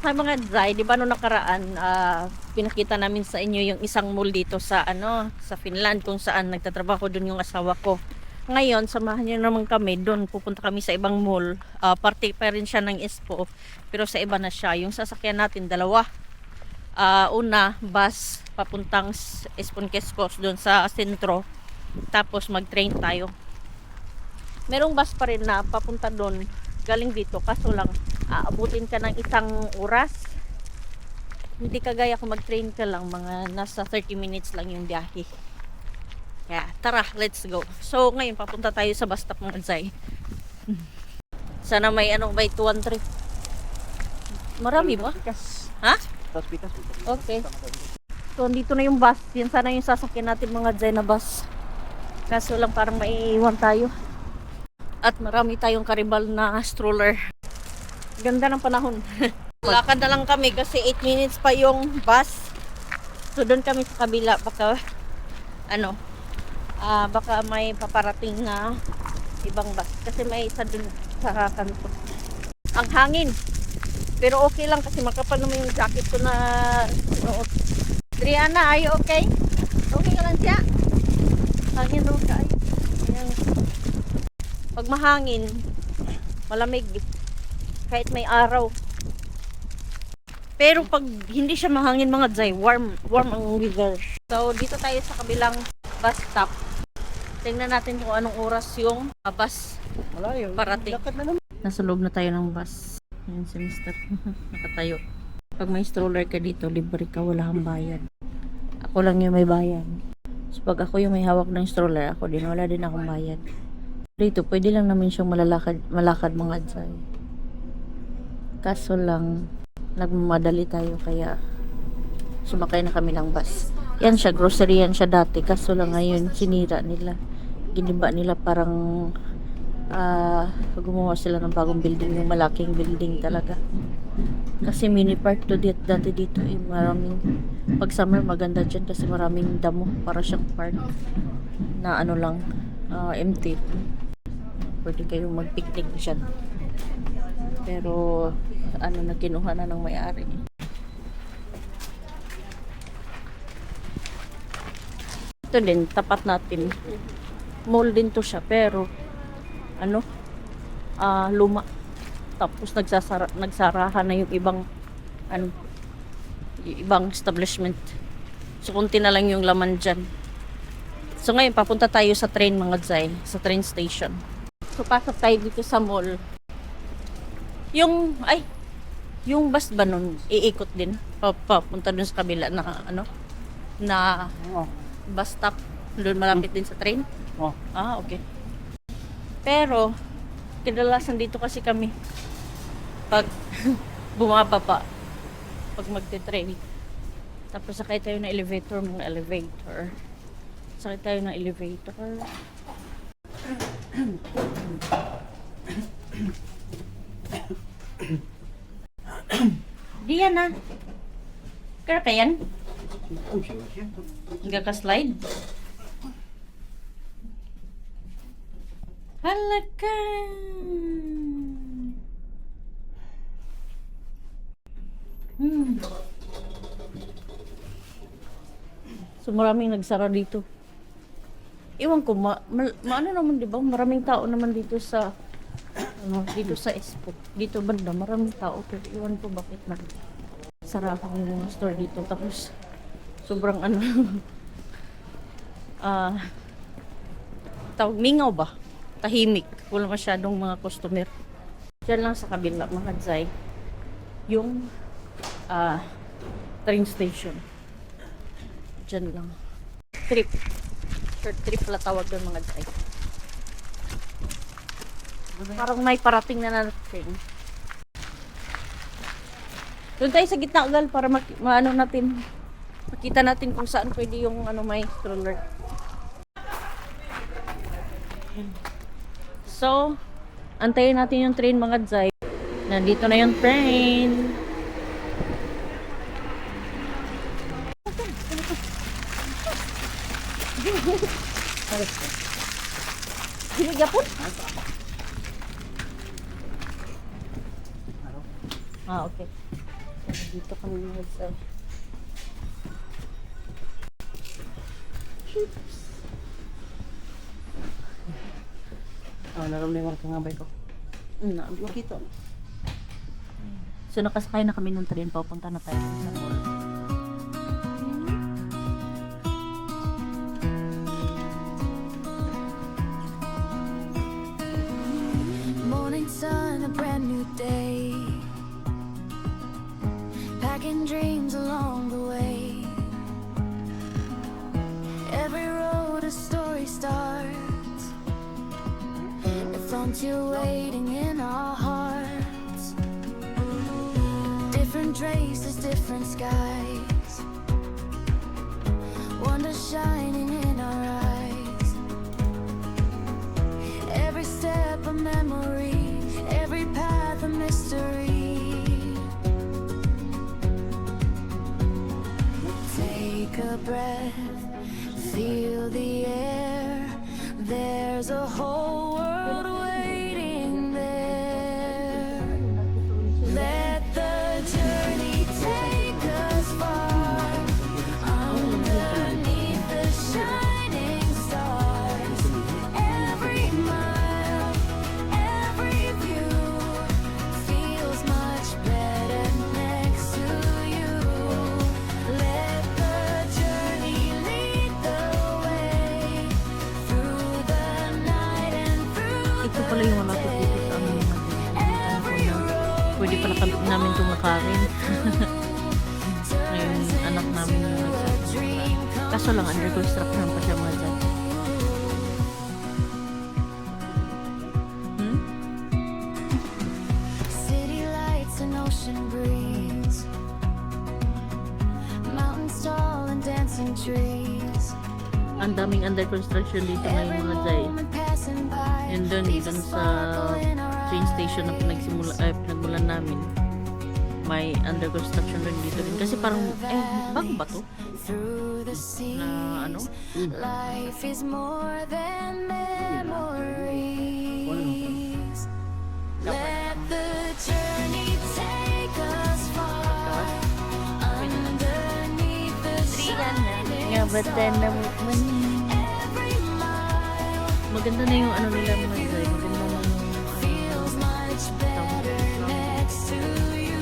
Hi mga Zay, di ba no nakaraan, pinakita namin sa inyo yung isang mall dito sa sa Finland kung saan nagtatrabaho doon yung asawa ko. Ngayon, samahan niyo naman kami doon, pupunta kami sa ibang mall. Parte pa rin siya ng Espoo, pero sa iba na siya. Yung sasakyan natin dalawa. Una, bus papuntang Espoo Quezon doon sa sentro. Tapos mag-train tayo. Merong bus pa rin na papunta doon galing dito, kaso lang aabutin ka ng isang oras. Hindi kagaya kung mag-train ka lang, mga nasa 30 minutes lang yung biyahe. Kaya tara, let's go. So ngayon papunta tayo sa bus stop ng Zay. Sana may may 213. Marami ba? Ha? Okay. So dito na yung bus. Yan sana yung sasakyan natin mga Zay na bus. Kaso lang parang maiiwan tayo. At marami tayong karibal na stroller. Ganda ng panahon. Lakad na lang kami kasi 8 minutes pa yung bus. So doon kami sa kabila. Baka baka may paparating na ibang bus. Kasi may isa doon sa kanto. Ang hangin. Pero okay lang kasi makapal naman yung jacket ko na suot. Triana, are you okay? Okay ka lang siya? Hangin daw ka. Ayan. Pag mahangin, malamig. Kahit may araw. Pero pag hindi siya mahangin mga Zay, warm ang weather. So dito tayo sa kabilang bus stop. Tingnan natin kung anong oras yung bus parating. Nasa loob na tayo ng bus. Ayan si Mr. Nakatayo. Pag may stroller ka dito, libre ka, wala kang bayad. Ako lang yung may bayad. So pag ako yung may hawak ng stroller, ako din, wala din akong bayad. Dito, pwede lang namin siyang malakad mga Zay. Kaso lang, nagmamadali tayo kaya sumakay na kami ng bus. Yan siya, grocery yan siya dati. Kaso lang ngayon, sinira nila. Giniba nila parang gumawa sila ng bagong building, yung malaking building talaga. Kasi mini park to dati dito. Maraming, pag summer maganda dyan kasi maraming damo para siyang park na empty. Pwede kayong mag-picnic dyan. Pero na kinuha na ng may-ari. Ito din, tapat natin. Mall din to siya, pero luma. Tapos nagsarahan na yung ibang ibang establishment. So kunti na lang yung laman dyan. So ngayon papunta tayo sa train mga Zay, sa train station. So pasok tayo dito sa mall. Yung bus ba nun, iikot din papunta dun sa kabila na bus stop doon malapit din sa train. Okay. Pero kadalasan dito kasi kami pag bumababa pag magte-train. Tapos sakay tayo ng elevator. Sakay tayo ng elevator. Diyan na. Kaya ka yan? Hanggang ka-slide? Halaka! So maraming nagsara dito. Iwan ko, ano naman diba? Maraming tao naman dito sa dito sa Espoo. Dito banda, maraming tao. Pero iwan ko bakit na sarapan yung store dito. Tapos sobrang tawag mingaw ba? Tahimik. Wala masyadong mga customer. Diyan lang sa kabila mga Zay yung train station. Diyan lang. Short trip pala tawag doon mga Zay. Parang may parating na natin. Doon tayo sa gitna ugal para makita natin kung saan pwede yung may stroller. So, antayin natin yung train mga Zay. Nandito na yung train. Hinigapon? Okay. Dito kami mga sa naramdaman ka nga ba ko? nakita. So nakasakay na kami ng train, papunta na tayo sa mall. Morning sun, a brand new day. Packing dreams along the way. Every road a story starts. A frontier waiting in our hearts. Different traces, different skies. Wonder shining in our eyes. Every step a memory, every path a mystery. Take a breath, feel the air. There's a whole world waiting there. Let the journey take us far, underneath the shining stars. Every mile, every view feels much better next to you. Let the journey lead the way through the night and through Ito pala yung wala ko dito sa ano yung pwede pala kami namin tumakarin. Ngayon, anak namin yung nagsasabi. Kaso lang, under construction pa siya mga dyan. city lights and ocean breeze, mountains tall and dancing trees. Ang daming under construction dito Every ngayon mga dyan. moment passing by And dun leaves a sa sparkle in our train station na pinagmulan namin, may under construction rin dito rin. Kasi parang, bago ba to? through the sea. Na ano? Life is more than memories. Let the journey take us far, underneath the shining Nga ba stars. Every mile maganda na yung ano nila mga dyan. Maganda na yung feels much better next to you.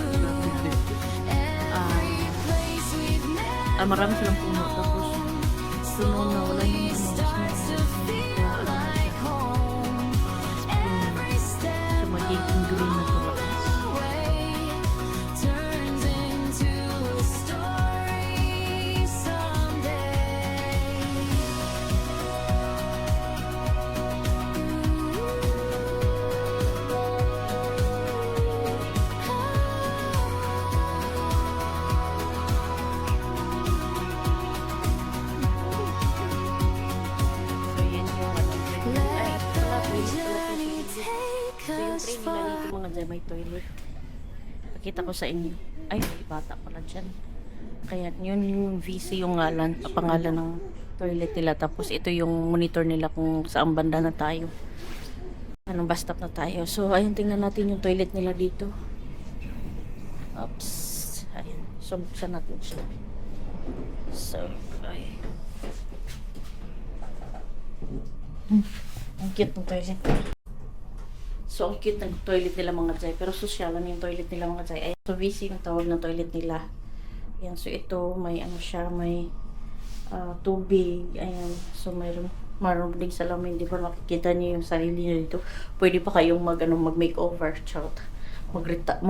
Every place we've never marami silang puno. Tapos, puno na wala yung ano. starts to feel like home. Every step So, magiging green na to. away turns into a story someday. So, yan yung ano. Let the journey take So, yung us train nila far. dito mga dyan, may toilet. Pakita ko sa inyo. Ay, may bata pala dyan. Kaya, yun yung VC yung pangalan ng toilet nila. Tapos, ito yung monitor nila kung saan banda na tayo. Anong bus stop na tayo. So, ayun, tingnan natin yung toilet nila dito. Oops. Ayun. So, buksan natin siya. So, ay. Ang cute ng toilet. So, ang cute ng toilet nila mga Jai. Pero sosyalan yung toilet nila mga Jai. Ayan. So, VC yung tawag ng toilet nila. Ayan. So, ito, may ano siya, may tubig. Ayan. So, mayroon ding salamin. Di ba makikita niyo yung sarili niyo dito. Pwede pa kayong mag-makeover. Charot. Mag-retouch.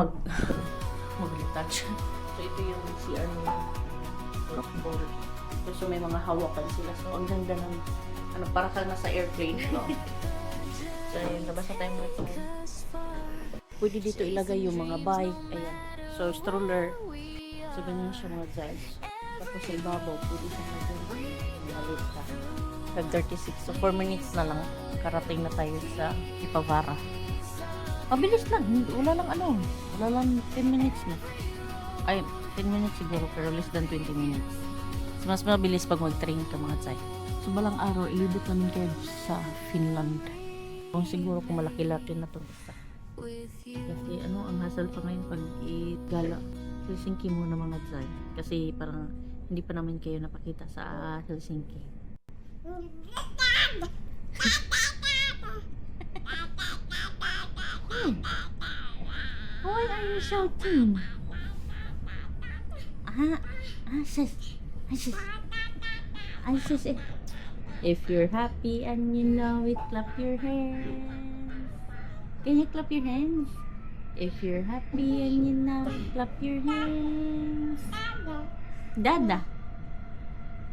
So, ito yung CR nila. Bowl. So, may mga hawakan sila. So, ang ganda ng para kang nasa airplane. No? So, yun, labas na tayo mga ito. Pwede dito ilagay yung mga bike. Ayan. So, stroller. So, ganyan siya mga guys. Tapos sa ibabaw, pwede siya malit ka. Tag 36. So, 4 minutes na lang. Karating na tayo sa Ipavara. Mabilis lang. Wala lang ano. Wala lang 10 minutes na. Ay, 10 minutes siguro. Pero less than 20 minutes. So, mas mabilis pag mag-train ka mga guys. So, balang araw, ilibot namin kayo sa Finland. Kung siguro kung malaki-laki na to isa. Kasi ang hassle pa ngayon pag i-gala. Helsinki muna mga Zay. Kasi parang hindi pa namin kayo napakita sa Helsinki. Why are you shouting? Sis. Sis. If you're happy and you know it, clap your hands. Can you clap your hands? If you're happy and you know it, clap your hands. Dada.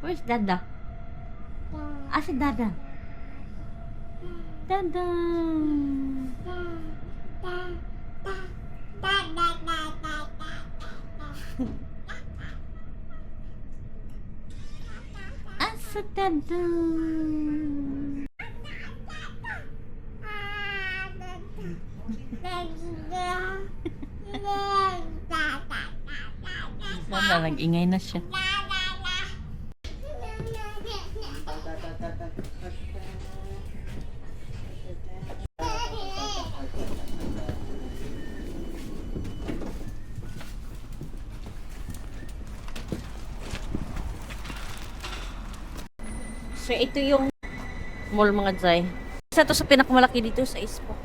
Where's Dada? Si Dada. Dada. Asa Dada. Wala, nag-ingay na siya. So, ito yung mall mga Zay. Isa to sa pinakamalaki dito sa Ispo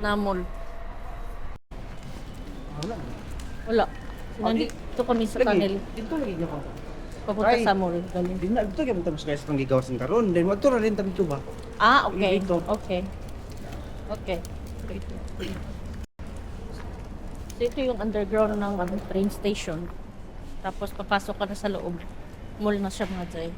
na mall. Wala. Nandito kami sa tunnel. Dito lagi niya ko. Papunta Ay. sa mall. Galing. Di na dito gyud tamo sa guys panggigawasan karon. Then wag to ra rin tabi ba. Okay. Dito. Okay. So, ito yung underground ng train station. Tapos, papasok ka na sa loob. Mall na siya mga Zay.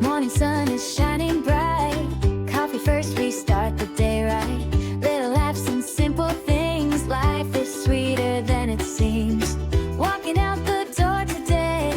Morning sun is shining bright. Coffee first, we start the day right. Little laughs and simple things. Life is sweeter than it seems. Walking out the door today.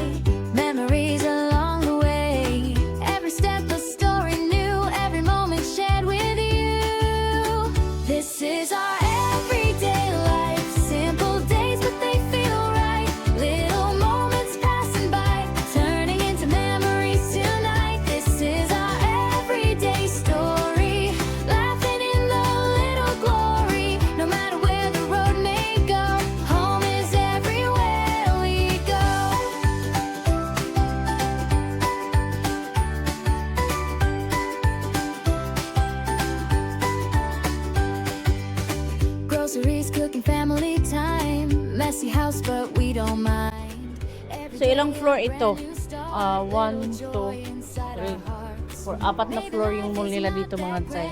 Memories along the way. Every step a story new. Every moment shared with you. This is our everyday life. Simple days, but they feel right. Little moments passing by, turning into memories tonight. This is our everyday story. Laughing in the little glory. No matter where the road may go, home is everywhere we go. Groceries, cooking, family time. Messy house, but we don't mind. So, ilang floor ito? 1, 2, 3, 4. Apat na floor yung mall nila dito mga Zay.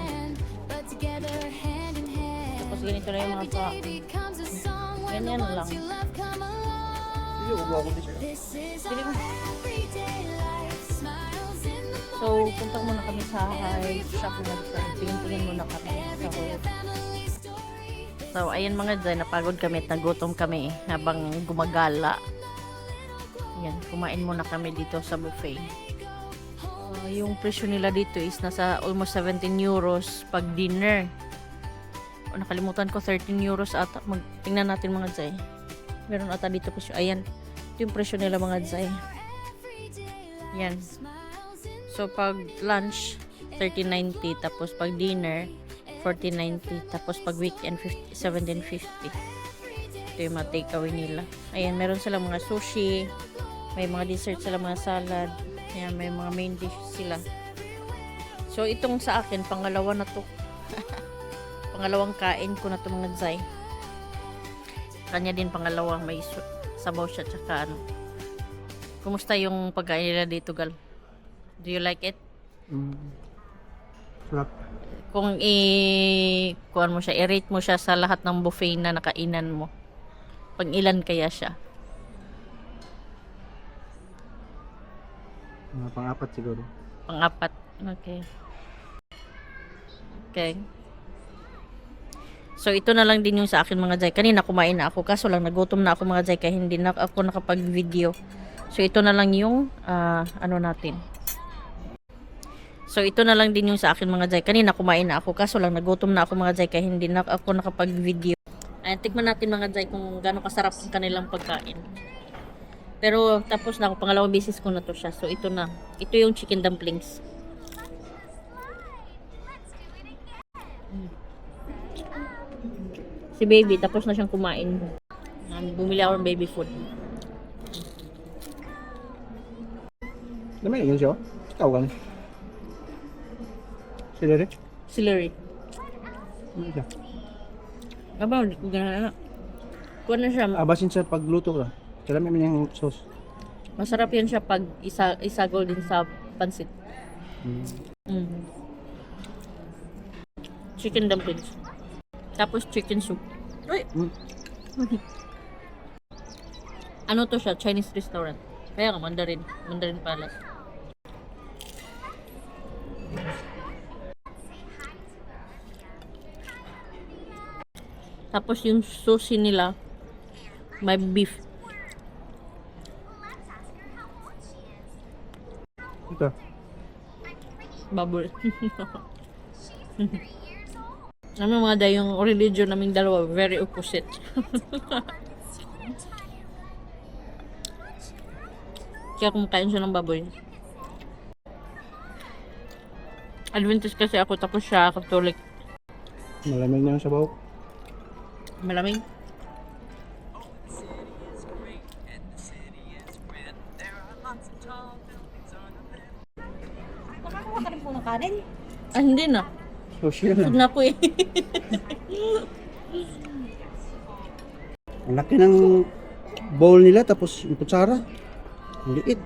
Tapos ganito na yung mga pa. Ganyan lang. Dili ko ako dito. So, punta muna kami sa shop na tingin-tingin muna kami sa hall. So, ayan mga Zay, napagod kami, nagutom kami habang gumagala. Yan, kumain muna kami dito sa buffet. Yung presyo nila dito is nasa almost 17 euros pag dinner. O, nakalimutan ko, 13 euros ata. Tingnan natin mga Zay. Meron ata dito presyo. Ayan, ito yung presyo nila mga Zay. Yan. So, pag lunch, 13.90. Tapos, pag dinner, 14.90. Tapos, pag weekend, 17.50. Ito yung mga takeaway nila. Ayan, meron silang mga sushi. May mga dessert sila, mga salad. Ayan, may mga main dish sila. So, itong sa akin, pangalawa na to. Pangalawang kain ko na to mga Zay. Kanya din pangalawa, may sabaw siya, tsaka ano. Kumusta yung pagkain nila dito, gal? Do you like it? Sarap. Kung kuan mo siya, i-rate mo siya sa lahat ng buffet na nakainan mo. Pang ilan kaya siya? Pang-apat siguro. Pang-apat. Okay. Okay. So, ito na lang din yung sa akin mga Zay. Kanina kumain na ako. Kaso lang, nagutom na ako mga Zay. Kaya hindi na ako nakapag-video. So, ito na lang yung ano natin. So, ito na lang din yung sa akin mga Zay. Kanina kumain na ako. Kaso lang, nagutom na ako mga Zay. Kaya hindi na ako nakapag-video. Ayan, tikman natin mga Jai kung gaano kasarap ang kanilang pagkain. Pero tapos na ako, pangalawang beses ko na to siya. So ito na. Ito yung chicken dumplings. Si baby, tapos na siyang kumain. Bumili ako ng baby food. Naman yun siya. Ikaw kan. Sila rin. Celery. Ano siya? Aba, hindi ko ganaan na. Kuha na siya. Abasin sa pagluto ka. Sila may yung sauce. Masarap yan siya pag isagol din sa pansit. Mm. Chicken dumplings. Tapos chicken soup. Uy! Ano to siya? Chinese restaurant. Kaya nga, Mandarin. Mandarin Palace. Tapos yung sushi nila, may beef. Ito. Baboy. Ano mga day, yung religion naming dalawa, very opposite. Kaya kumakain siya ng baboy. Adventist kasi ako, tapos siya Catholic. Malamig na yung sabaw. Malamig. Nakakawa ka rin po ng kanin. Ah, hindi na. Sushi na. Busog na ako eh. Ang laki ng bowl nila tapos yung kutsara. Ang liit.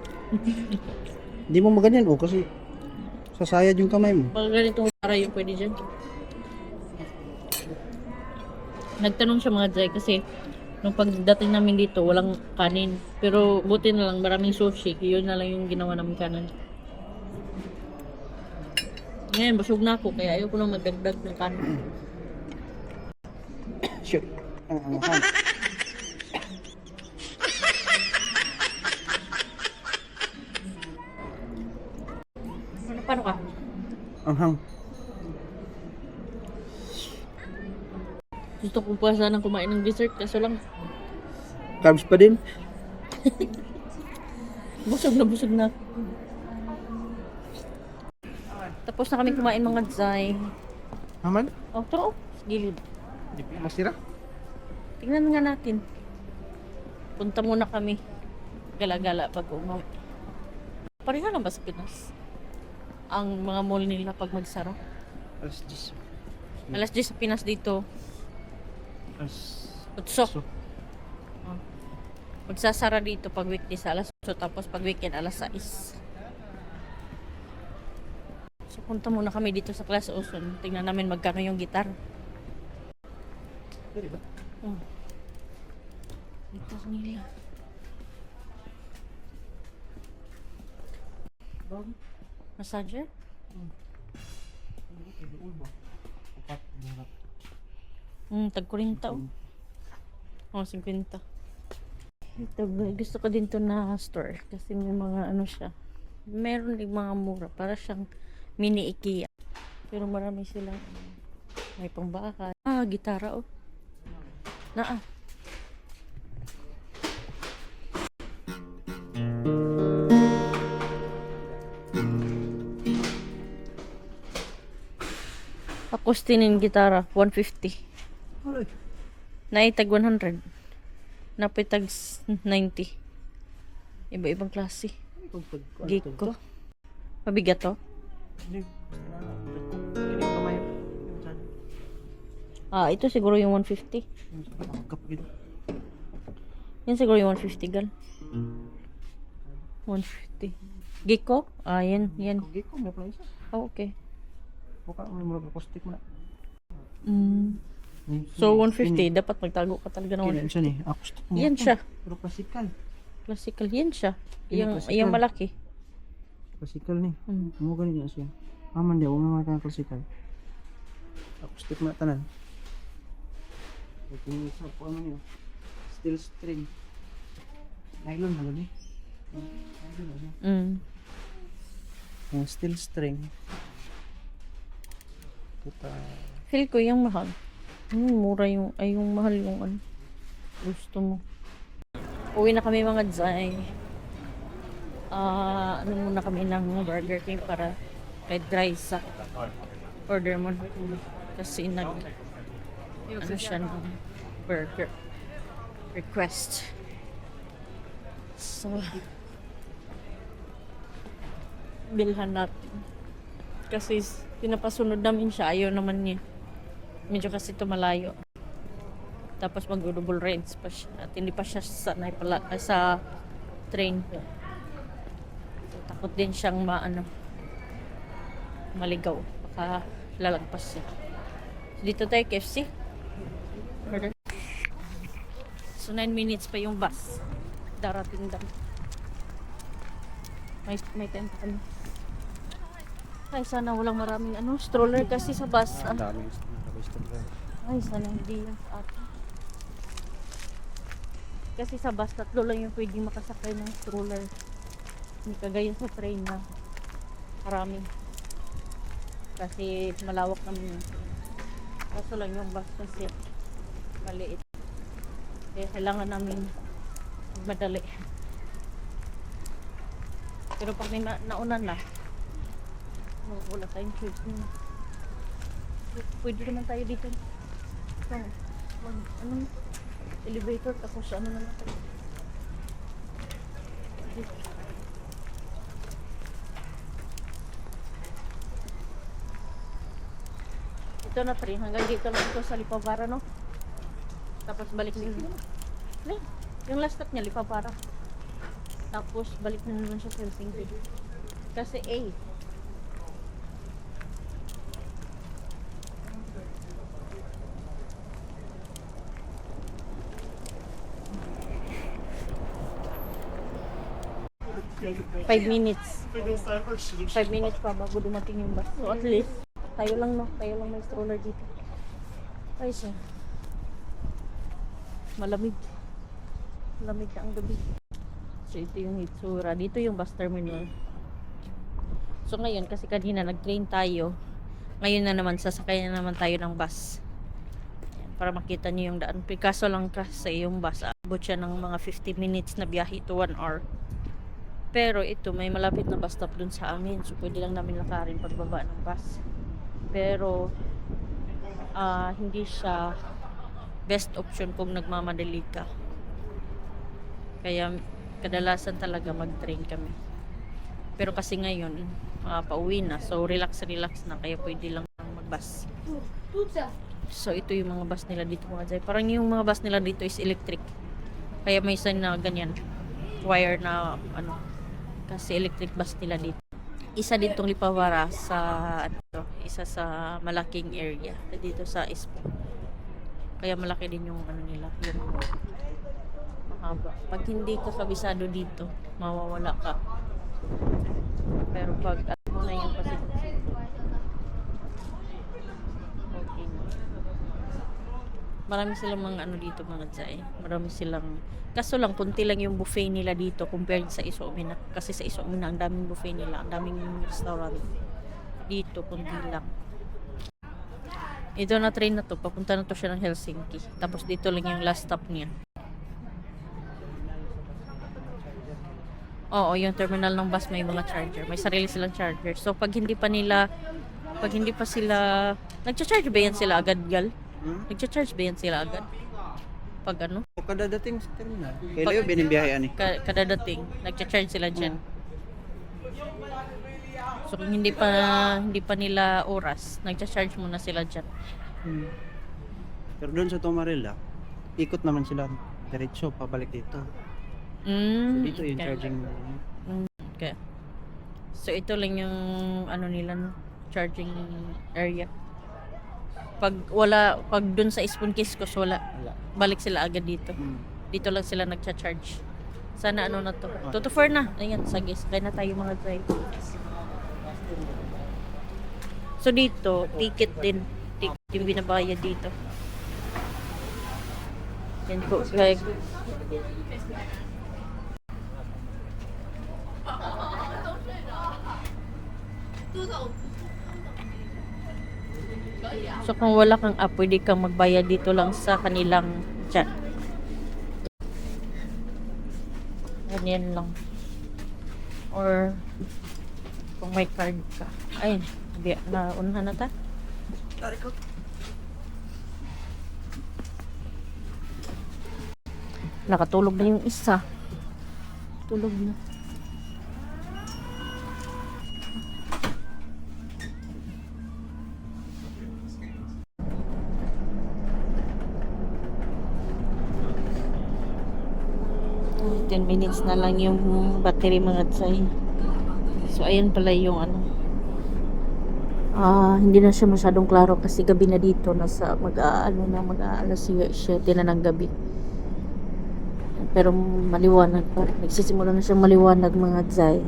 Hindi mo maganyan kasi sasayad yung kamay mo. Pag ganitong para yung pwede dyan. Nagtanong siya mga Jai kasi nung pagdating namin dito walang kanin. Pero buti na lang maraming sushi. Yun na lang yung ginawa namin kanin. Ngayon busog na ako kaya ayoko na magdagdag ng kanin. Shit. Ang Paano ka? hang. Gusto ko pa sanang kumain ng dessert kaso lang Carbs pa din. busog na. Tapos na kami kumain mga Jai. Naman? Oh, turo. Gilid. Hindi pa masira. Tingnan nga natin. Punta muna kami. Gala-gala pag umaw. Pareha lang ba sa Pinas? Ang mga mall nila pag magsara. Alas 10. Alas 10 sa Pinas dito. Alas Utso. Oh. Magsasara dito pag weekday sa alas 8 tapos pag weekend alas 6. So punta muna kami dito sa Class Oson. Tingnan namin magkano yung gitar. Pwede ba? Oh. Gitar nila. Massager? Tag 40 oh. Oh, 50. Ito, gusto ko din to na store kasi may mga ano siya. Meron din mga mura para siyang mini IKEA. Pero marami silang may pangbahay. Ah, gitara oh. Naa. Akustinin gitara 150. Alay. Naitag 100. Napitag 90. Iba-ibang klase. Giko. Mabigat to? Hindi. Hindi yung kamay. Ah, ito siguro yung 150. Kapagid. Yan siguro yung 150 gal. 150. Giko? Ah, yan. Kagi ko, may pala isa. Oh, okay. Buka mo yung mga acoustic mo na. So, 150. Dapat magtago ka talaga ng Kailan 150. siya ni? Acoustic mo. Yan siya. Pero classical. Classical. Yan siya. Yan, Yung, classical. yung malaki. Classical ni. Mm. Mo ganun na siya. Aman di, huwag na mga classical. Acoustic mo na tanan. Ito yung isa po ano niyo. Steel string. Nylon na gani. Nylon na siya. Yung steel string. Kita. Feel ko yung mahal. Mura yung, ay yung mahal yung ano. Gusto mo. Uwi na kami mga Zay. Ano muna kami ng Burger King para red rice sa order mo na. Kasi ano siya ng burger request. So, bilhan natin. Kasi pinapasunod namin siya. Ayaw naman niya. Medyo kasi ito malayo. Tapos mag-double rides pa siya. At hindi pa siya sanay pala sa train. So, takot din siyang maligaw. Baka lalagpas siya. Dito tayo KFC. Order. So 9 minutes pa yung bus. Darating daw. May time pa kami. Ay, sana walang maraming stroller kasi sa bus. Ang daming nakabistor. Ay, sana hindi yan sa atin. Kasi sa bus, 3 lang yung pwedeng makasakay ng stroller. Hindi kagaya sa train na marami. Kasi malawak naman yun. Kaso lang yung bus kasi maliit. Kaya kailangan namin madali. Pero pag may nauna na, wala tayong choice. Pwede naman tayo dito. Elevator tapos ano naman tayo. Ito na 3 hanggang dito lang ito sa Lipavara, no? Tapos balik dito. Yung last stop niya Lipavara. Tapos balik na naman siya sa Helsinki. Kasi A. Five minutes. 5 minutes pa bago dumating yung bus. So at least, tayo lang may stroller dito. Ay siya. Malamig. Malamig na ang gabi. So ito yung itsura. Dito yung bus terminal. So ngayon, kasi kanina nag-train tayo. Ngayon na naman, sasakay na naman tayo ng bus. Ayan, para makita niyo yung daan. Kaso lang kasi yung bus, abot siya ng mga 50 minutes na biyahe to 1 hour. Pero ito, may malapit na bus stop dun sa amin. So pwede lang namin lakarin pagbaba ng bus. Pero hindi siya best option kung nagmamadali ka. Kaya kadalasan talaga mag-train kami. Pero kasi ngayon, pauwi na. So relax na. Kaya pwede lang mag-bus. So ito yung mga bus nila dito mga Zay. Parang yung mga bus nila dito is electric. Kaya may sign na ganyan. Wire na kasi electric bus nila dito. Isa ditong Lipavara sa isa sa malaking area dito sa Espoo. Kaya malaki din yung nila, yung mahaba. Pag hindi ka kabisado dito, mawawala ka. Pero pag mo na yung pasit-pasit, okay na. Marami silang mga dito mga Zay. Marami silang, kaso lang kunti lang yung buffet nila dito compared sa Isoomina. Kasi sa Isoomina ang daming buffet nila, ang daming restaurant. Dito kunti lang. Ito na train na to, papunta na to siya ng Helsinki. Tapos dito lang yung last stop niya. Oo, yung terminal ng bus may mga charger. May sarili silang charger. So pag hindi pa sila, nagcha-charge ba yan sila agad, gal? Nagcha-charge ba yan sila agad? Pag O kada dating sa terminal. Kailan yung binibiyahean eh? Kadadating, nagcha-charge sila dyan. So kung hindi pa nila oras, nagcha-charge muna sila dyan. Pero doon sa Tomarilla, ikot naman sila diretso pabalik dito. So dito yung okay. charging. Okay. So ito lang yung nila, no? Charging area. Pag dun sa Spunkiscos wala. Balik sila agad dito. Dito lang sila nagcha-charge. Sana na to. Toto 4 na. Ayan, sige. Sakay na tayo mga drive. So dito, ticket din. Ticket yung binabayad dito. Yan po. Like, So kung wala kang app, pwede kang magbayad dito lang sa kanilang chat. Ganyan lang. Or kung may card ka. Ay, naunahan na ta. Nakatulog na yung isa. Tulog na. Ay, 10 minutes na lang yung battery mga tsay. So, ayan pala yung ano. Hindi na siya masyadong klaro kasi gabi na dito. Nasa mag-aalas 7 na ng gabi. Pero maliwanag pa. Nagsisimula na siya maliwanag mga tsay.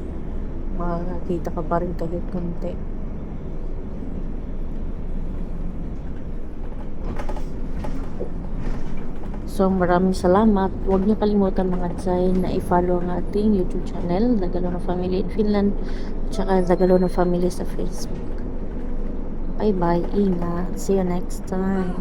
Makakita ka pa rin kahit konti. So, maraming salamat. Huwag niyo kalimutan mga tsay na i-follow ang ating YouTube channel, Dagalona Family in Finland, at saka Dagalona Family sa Facebook. Bye-bye. Ingat. See you next time.